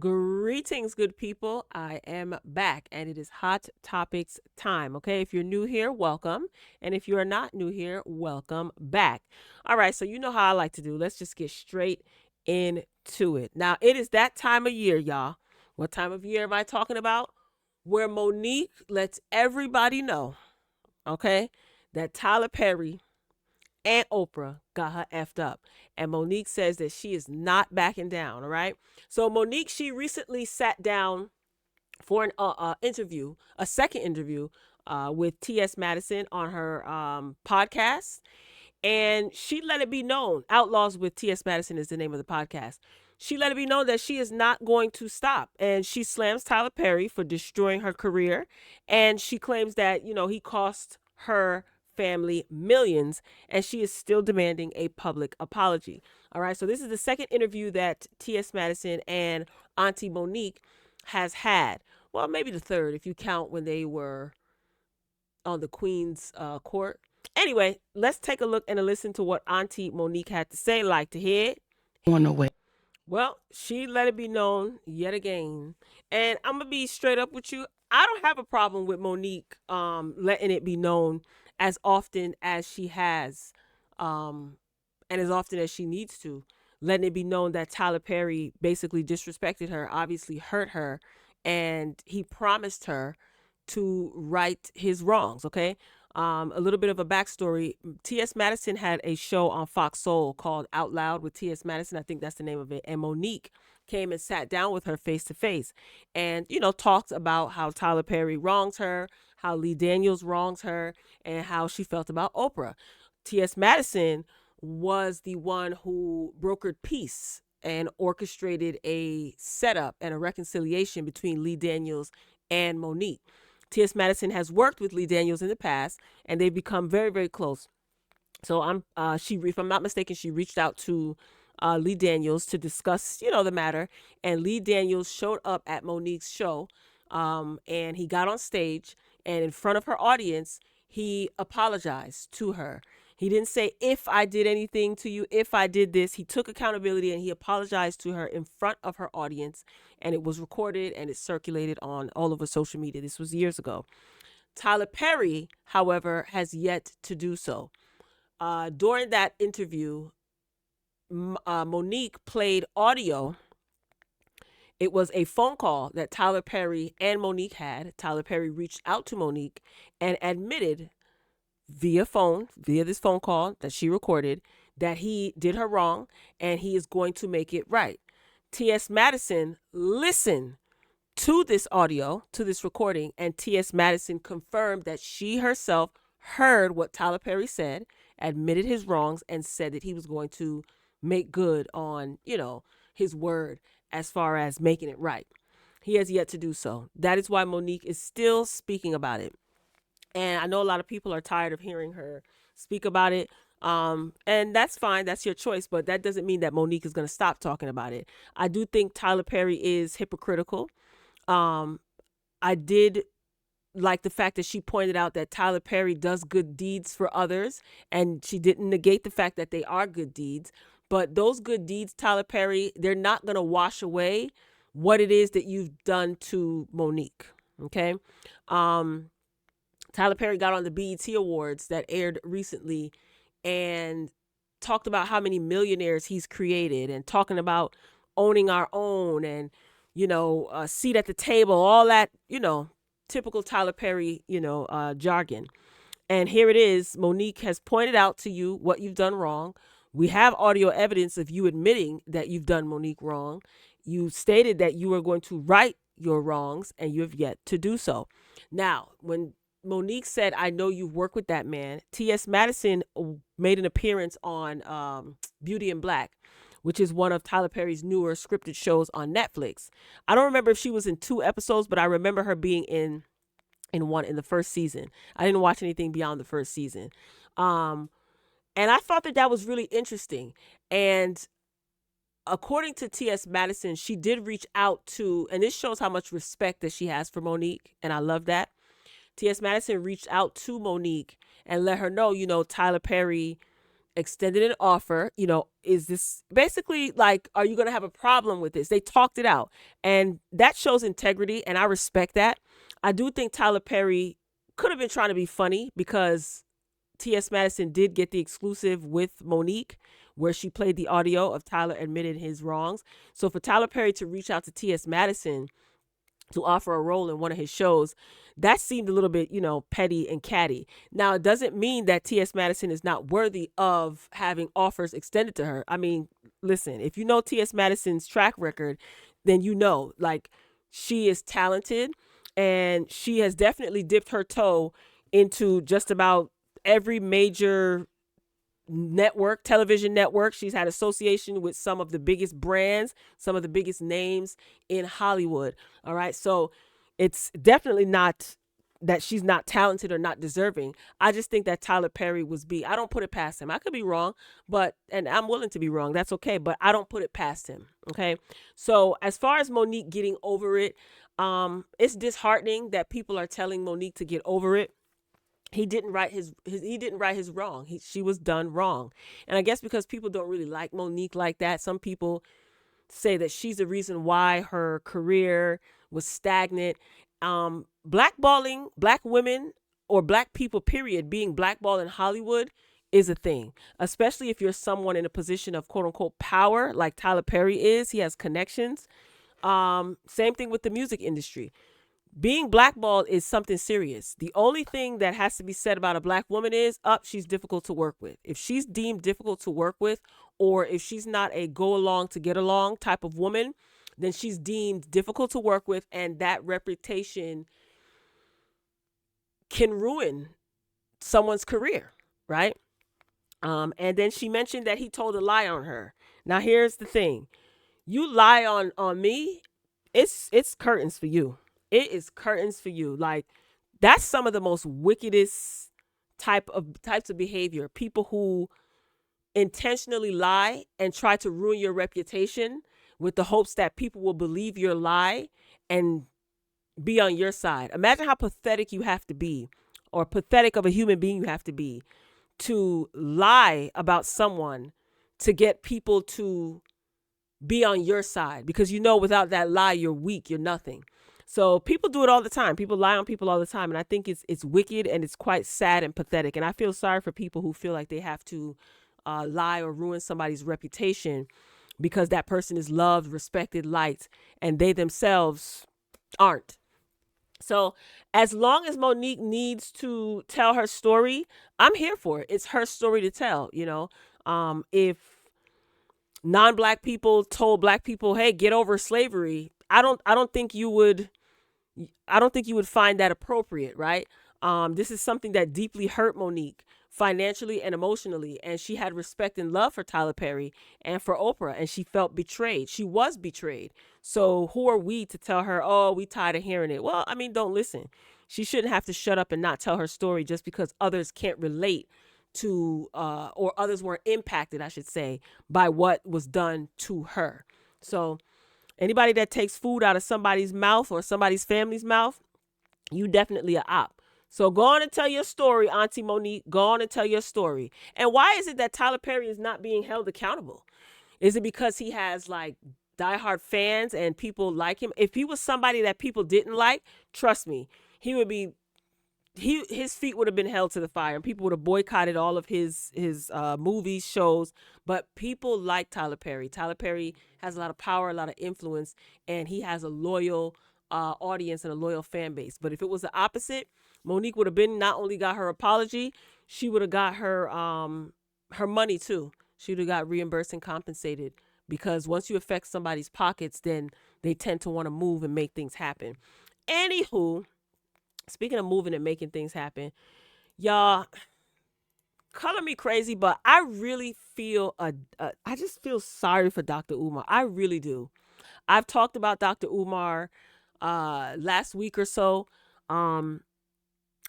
Greetings, good people. I am back and it is Hot Topics time. Okay, if you're new here, welcome. And if you are not new here, welcome back. All right, so you know how I like to do. Let's just get straight into it. Now, it is that time of year, y'all. What time of year am I talking about? Where Monique lets everybody know, okay, that Tyler Perry and Oprah got her effed up. And Monique says that she is not backing down. All right. So Monique, she recently sat down for an interview, a second interview with T.S. Madison on her podcast. And she let it be known, Outlaws with T.S. Madison is the name of the podcast. She let it be known that she is not going to stop. And she slams Tyler Perry for destroying her career. And she claims that, he cost her family millions, and she is still demanding a public apology. All right. So this is the second interview that T.S. Madison and Auntie Monique has had. Well, maybe the third if you count when they were on the Queen's court. Anyway, let's take a look and a listen to what Auntie Monique had to say. Like to hear it? On the way. Well, she let it be known yet again. And I'm gonna be straight up with you. I don't have a problem with Monique letting it be known as often as she has, um and as often as she needs to, letting it be known that Tyler Perry basically disrespected her, obviously hurt her, and he promised her to right his wrongs. Okay. A little bit of a backstory. T.S. Madison had a show on Fox Soul called Out Loud with T.S. Madison. I think that's the name of it. And Monique came and sat down with her face to face and, talked about how Tyler Perry wrongs her, how Lee Daniels wrongs her, and how she felt about Oprah. T.S. Madison was the one who brokered peace and orchestrated a setup and a reconciliation between Lee Daniels and Monique. T.S. Madison has worked with Lee Daniels in the past, and they've become very, very close. So if I'm not mistaken, she reached out to Lee Daniels to discuss, the matter, and Lee Daniels showed up at Monique's show, and he got on stage, and in front of her audience, he apologized to her. He didn't say, if I did anything to you, if I did this. He took accountability and he apologized to her in front of her audience. And it was recorded and it circulated on all over social media. This was years ago. Tyler Perry, however, has yet to do so. During that interview, Monique played audio. It was a phone call that Tyler Perry and Monique had. Tyler Perry reached out to Monique and admitted via this phone call that she recorded, that he did her wrong and he is going to make it right. T.S. Madison listened to this audio, to this recording, and T.S. Madison confirmed that she herself heard what Tyler Perry said, admitted his wrongs, and said that he was going to make good on, his word as far as making it right. He has yet to do so. That is why Monique is still speaking about it. And I know a lot of people are tired of hearing her speak about it. And that's fine. That's your choice. But that doesn't mean that Monique is going to stop talking about it. I do think Tyler Perry is hypocritical. Um, I did like the fact that she pointed out that Tyler Perry does good deeds for others. And she didn't negate the fact that they are good deeds. But those good deeds, Tyler Perry, they're not going to wash away what it is that you've done to Monique. Okay. Um, Tyler Perry got on the BET Awards that aired recently and talked about how many millionaires he's created and talking about owning our own and, a seat at the table, all that, typical Tyler Perry, jargon. And here it is. Monique has pointed out to you what you've done wrong. We have audio evidence of you admitting that you've done Monique wrong. You stated that you were going to right your wrongs, and you have yet to do so. Now, when Monique said, I know you've worked with that man, T.S. Madison made an appearance on Beauty in Black, which is one of Tyler Perry's newer scripted shows on Netflix. I don't remember if she was in 2 episodes, but I remember her being in one in the first season. I didn't watch anything beyond the first season. And I thought that was really interesting. And according to T.S. Madison, she did reach out to, and this shows how much respect that she has for Monique, and I love that. T.S. Madison reached out to Monique and let her know, Tyler Perry extended an offer. Is this basically like, are you going to have a problem with this? They talked it out, and that shows integrity, and I respect that. I do think Tyler Perry could have been trying to be funny because T.S. Madison did get the exclusive with Monique, where she played the audio of Tyler admitting his wrongs. So for Tyler Perry to reach out to T.S. Madison to offer a role in one of his shows, that seemed a little bit, petty and catty. Now, it doesn't mean that T.S. Madison is not worthy of having offers extended to her. I mean, listen, if you know T.S. Madison's track record, then like, she is talented, and she has definitely dipped her toe into just about every major network, television network. She's had association with some of the biggest brands, some of the biggest names in Hollywood. All right. So it's definitely not that she's not talented or not deserving. I just think that Tyler Perry was I don't put it past him. I could be wrong, and I'm willing to be wrong. That's okay. But I don't put it past him. Okay. So as far as Monique getting over it, it's disheartening that people are telling Monique to get over it. He didn't right his wrong. She was done wrong. And I guess because people don't really like Monique like that, some people say that she's the reason why her career was stagnant. Blackballing black women or black people, period, being blackballed in Hollywood is a thing, especially if you're someone in a position of quote unquote power like Tyler Perry is. He has connections. Same thing with the music industry. Being blackballed is something serious. The only thing that has to be said about a black woman is, she's difficult to work with. If she's deemed difficult to work with, or if she's not a go along to get along type of woman, then she's deemed difficult to work with, and that reputation can ruin someone's career, right? And then she mentioned that he told a lie on her. Now here's the thing: you lie on me, it's curtains for you. It is curtains for you. Like, that's some of the most wickedest types of behavior. People who intentionally lie and try to ruin your reputation with the hopes that people will believe your lie and be on your side. Imagine how pathetic you have to be, or pathetic of a human being you have to lie about someone to get people to be on your side, because without that lie, you're weak, you're nothing. So people do it all the time. People lie on people all the time. And I think it's wicked, and it's quite sad and pathetic. And I feel sorry for people who feel like they have to lie or ruin somebody's reputation because that person is loved, respected, liked, and they themselves aren't. So as long as Monique needs to tell her story, I'm here for it. It's her story to tell. If non-black people told black people, hey, get over slavery, I don't think you would find that appropriate, right? This is something that deeply hurt Monique financially and emotionally, and she had respect and love for Tyler Perry and for Oprah, and she felt betrayed. She was betrayed. So who are we to tell her, oh, we tired of hearing it? Well, I mean, don't listen. She shouldn't have to shut up and not tell her story just because others can't relate to, or others weren't impacted, I should say, by what was done to her. So anybody that takes food out of somebody's mouth or somebody's family's mouth, you definitely a op. So go on and tell your story, Auntie Monique. Go on and tell your story. And why is it that Tyler Perry is not being held accountable? Is it because he has like diehard fans and people like him? If he was somebody that people didn't like, trust me, his feet would have been held to the fire, and people would have boycotted all of his movies, shows. But people like Tyler Perry. Tyler Perry has a lot of power, a lot of influence, and he has a loyal audience and a loyal fan base. But if it was the opposite, Monique would have been not only got her apology, she would have got her money too. She would have got reimbursed and compensated, because once you affect somebody's pockets, then they tend to want to move and make things happen. Anywho, speaking of moving and making things happen, y'all, color me crazy, but I really feel I just feel sorry for Dr. Umar. I really do. I've talked about Dr. Umar last week or so.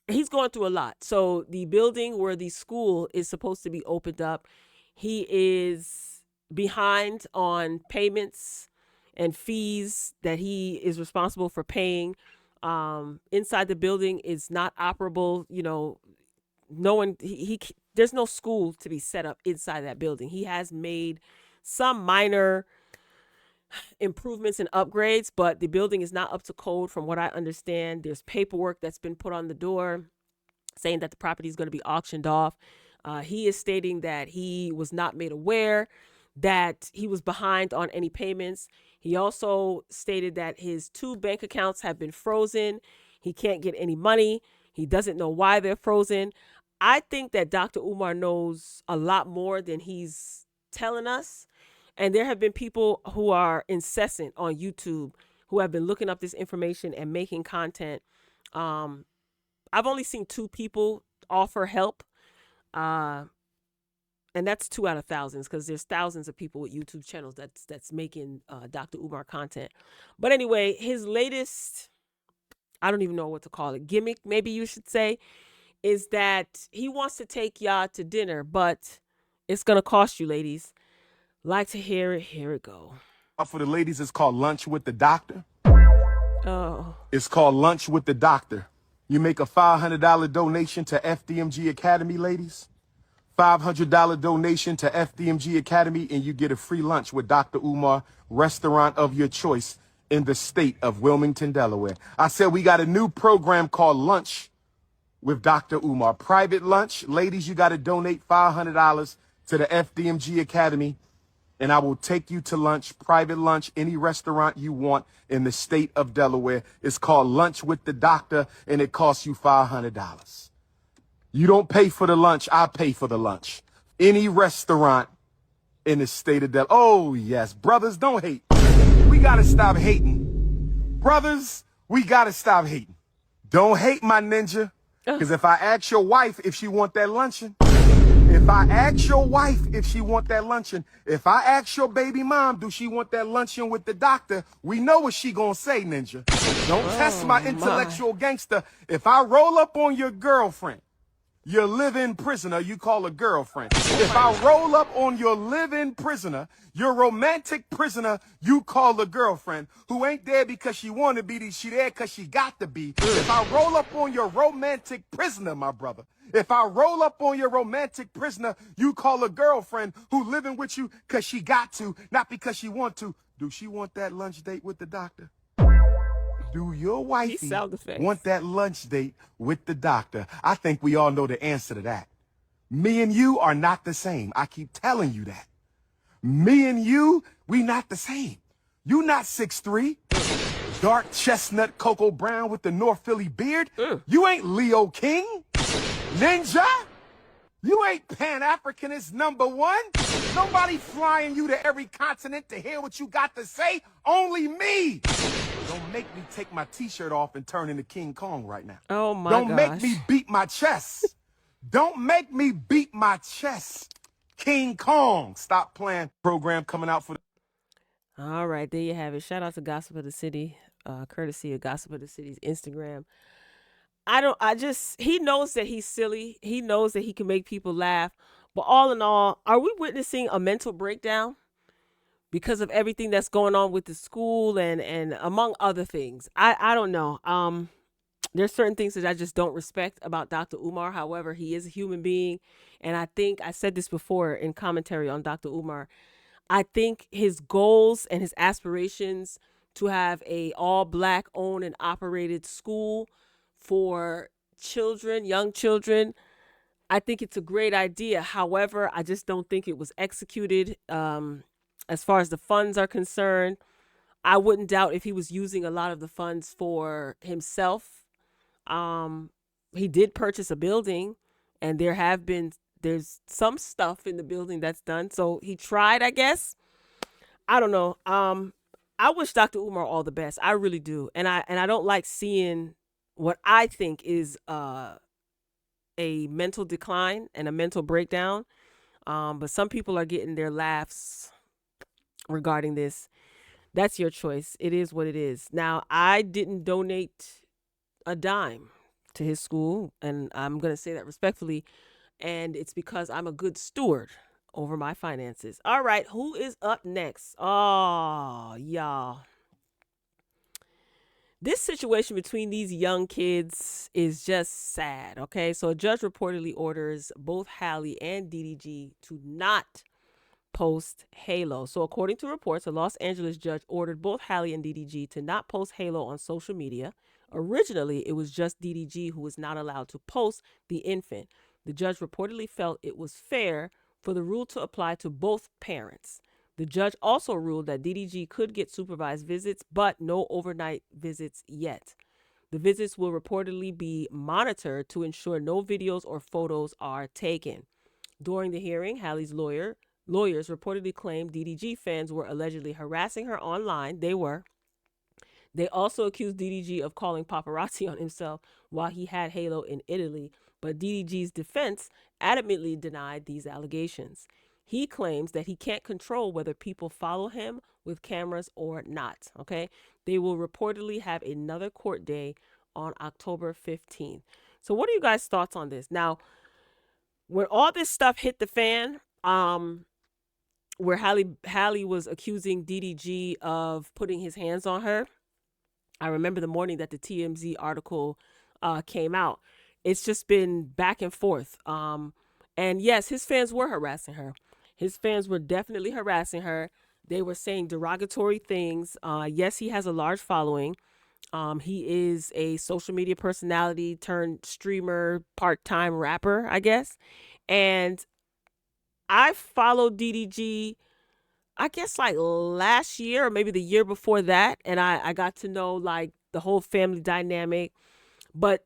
He's going through a lot. So the building where the school is supposed to be opened up, he is behind on payments and fees that he is responsible for paying. Inside the building is not operable. No one, there's no school to be set up inside that building. He has made some minor improvements and upgrades, but the building is not up to code from what I understand. There's paperwork that's been put on the door saying that the property is going to be auctioned off. He is stating that he was not made aware that he was behind on any payments. He also stated that his 2 bank accounts have been frozen. He can't get any money. He doesn't know why they're frozen. I think that Dr. Umar knows a lot more than he's telling us. And there have been people who are incessant on YouTube who have been looking up this information and making content. I've only seen 2 people offer help. And that's 2 out of thousands, because there's thousands of people with YouTube channels that's making Dr. Umar content. But anyway, his latest, I don't even know what to call it, gimmick, maybe you should say, is that he wants to take y'all to dinner, but it's going to cost you, ladies. Like to hear it. Here it go. For the ladies, it's called Lunch with the Doctor. Oh. It's called Lunch with the Doctor. You make a $500 donation to FDMG Academy, ladies. $500 donation to FDMG Academy, and you get a free lunch with Dr. Umar, restaurant of your choice in the state of Wilmington, Delaware. I said we got a new program called Lunch with Dr. Umar. Private lunch. Ladies, you got to donate $500 to the FDMG Academy, and I will take you to lunch, private lunch, any restaurant you want in the state of Delaware. It's called Lunch with the Doctor, and it costs you $500. You don't pay for the lunch, I pay for the lunch. Any restaurant in the state of Delaware. Oh, yes. Brothers, don't hate. We got to stop hating. Brothers, we got to stop hating. Don't hate, my ninja. Because if I ask your wife if she want that luncheon, if I ask your wife if she want that luncheon, if I ask your baby mom, do she want that luncheon with the doctor, we know what she gonna say, ninja. Don't test my intellectual gangster. If I roll up on your girlfriend, your live-in prisoner, you call a girlfriend. If I roll up on your live-in prisoner, your romantic prisoner, you call a girlfriend, who ain't there because she want to be, she there because she got to be. If I roll up on your romantic prisoner, my brother, if I roll up on your romantic prisoner, you call a girlfriend who living with you because she got to, not because she want to. Do she want that lunch date with the doctor? Do your wifey want that lunch date with the doctor? I think we all know the answer to that. Me and you are not the same. I keep telling you that. Me and you, we not the same. You not 6'3", dark chestnut cocoa brown with the North Philly beard. You ain't Leo King, ninja. You ain't Pan Africanist #1. Nobody flying you to every continent to hear what you got to say. Only me. Don't make me take my t-shirt off and turn into King Kong right now. Oh my gosh. Don't make me beat my chest. Don't make me beat my chest. King Kong. Stop playing. Program coming out for the... All right, there you have it. Shout out to Gossip of the City, courtesy of Gossip of the City's Instagram. He knows that he's silly. He knows that he can make people laugh. But all in all, are we witnessing a mental breakdown because of everything that's going on with the school and among other things? I don't know. There's certain things that I just don't respect about Dr. Umar. However, he is a human being. And I think I said this before in commentary on Dr. Umar. I think his goals and his aspirations to have a all black owned and operated school for children, young children, I think it's a great idea. However, I just don't think it was executed. As far as the funds are concerned, I wouldn't doubt if he was using a lot of the funds for himself. He did purchase a building, and there's some stuff in the building that's done. So he tried, I guess. I don't know. I wish Dr. Umar all the best. I really do. And I don't like seeing what I think is a mental decline and a mental breakdown. But some people are getting their laughs regarding this. That's your choice. It is what it is. Now, I didn't donate a dime to his school, and I'm going to say that respectfully, and it's because I'm a good steward over my finances. All right, who is up next? Oh, y'all. This situation between these young kids is just sad. Okay, so a judge reportedly orders both Halle and DDG to not post Halo. So, according to reports, a Los Angeles judge ordered both Halle and DDG to not post Halo on social media. Originally, it was just DDG who was not allowed to post the infant. The judge reportedly felt it was fair for the rule to apply to both parents. The judge also ruled that DDG could get supervised visits, but no overnight visits yet. The visits will reportedly be monitored to ensure no videos or photos are taken. During the hearing, Halle's lawyers reportedly claimed DDG fans were allegedly harassing her online. They were. They also accused DDG of calling paparazzi on himself while he had Halo in Italy, but DDG's defense adamantly denied these allegations. He claims that he can't control whether people follow him with cameras or not. Okay. They will reportedly have another court day on October 15th. So, what are you guys' thoughts on this? Now, when all this stuff hit the fan, where Halle was accusing DDG of putting his hands on her, I remember the morning that the TMZ article came out. It's just been back and forth. And yes, his fans were harassing her. His fans were definitely harassing her. They were saying derogatory things. Yes, he has a large following. He is a social media personality turned streamer, part-time rapper, I guess. And I followed DDG, I guess like last year or maybe the year before that. And I got to know like the whole family dynamic. But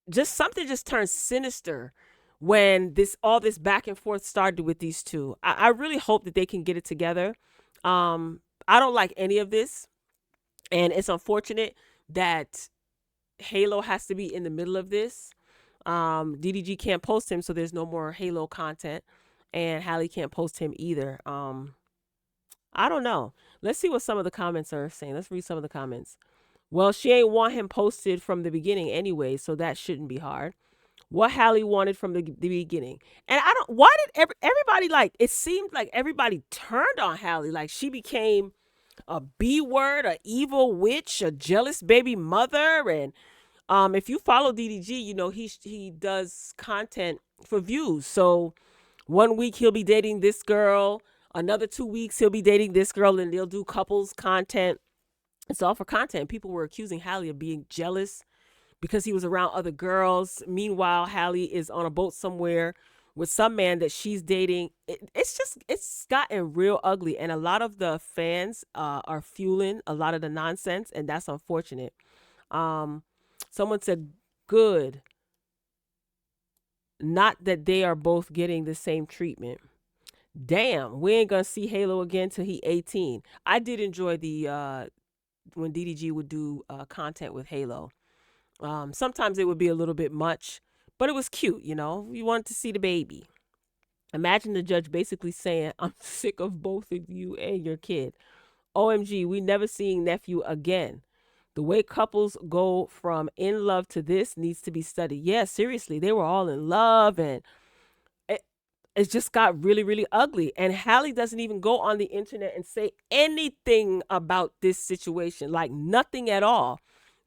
just something just turned sinister when all this back and forth started with these two. I really hope that they can get it together. I don't like any of this. And it's unfortunate that Halo has to be in the middle of this. DDG can't post him, so there's no more Halo content. And Halle can't post him either. I don't know. Let's see what some of the comments are saying. Let's read some of the comments. Well, she ain't want him posted from the beginning anyway, so that shouldn't be hard. What Halle wanted from the beginning. And I don't, why did everybody like, it seemed like everybody turned on Halle. Like she became a B word, a evil witch, a jealous baby mother. And if you follow DDG, you know he does content for views. So 1 week he'll be dating this girl, another 2 weeks he'll be dating this girl, and they'll do couples content. It's all for content. People were accusing Halle of being jealous because he was around other girls. Meanwhile, Halle is on a boat somewhere with some man that she's dating. It's gotten real ugly, and a lot of the fans are fueling a lot of the nonsense, and that's unfortunate. Someone said, good. Not that they are both getting the same treatment. Damn, we ain't gonna see Halo again till he 18. I did enjoy the when DDG would do content with Halo. Sometimes it would be a little bit much, but it was cute, you know. You wanted to see the baby. Imagine the judge basically saying, I'm sick of both of you and your kid. OMG, we never seeing nephew again. The way couples go from in love to this needs to be studied. Yeah, seriously, they were all in love, and it just got really, really ugly. And Halle doesn't even go on the internet and say anything about this situation, like nothing at all.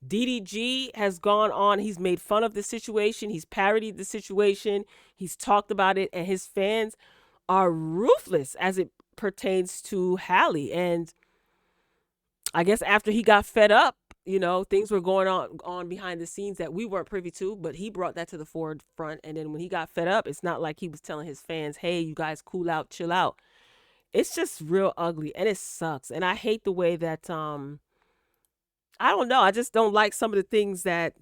DDG has gone on. He's made fun of the situation. He's parodied the situation. He's talked about it, and his fans are ruthless as it pertains to Halle. And I guess after he got fed up, you know, things were going on behind the scenes that we weren't privy to, but he brought that to the forefront. And then when he got fed up, it's not like he was telling his fans, hey, you guys cool out, chill out. It's just real ugly, and it sucks. And I hate the way that I don't know, I just don't like some of the things that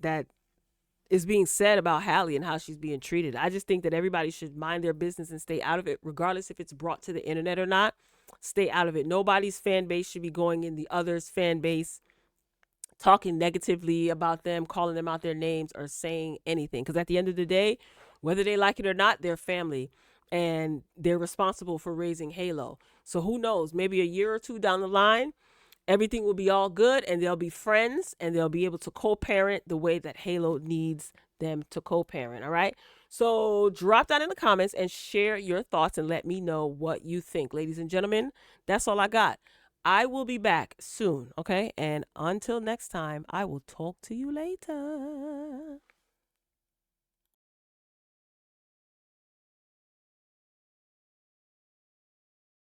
is being said about Halle and how she's being treated. I just think that everybody should mind their business and stay out of it, regardless if it's brought to the internet or not. Stay out of it. Nobody's fan base should be going in the other's fan base, talking negatively about them, calling them out their names, or saying anything. Because at the end of the day, whether they like it or not, they're family, and they're responsible for raising Halo. So who knows? Maybe a year or two down the line, everything will be all good, and they'll be friends, and they'll be able to co-parent the way that Halo needs them to co-parent. All right. So drop that in the comments and share your thoughts and let me know what you think. Ladies and gentlemen, that's all I got. I will be back soon, okay? And until next time, I will talk to you later.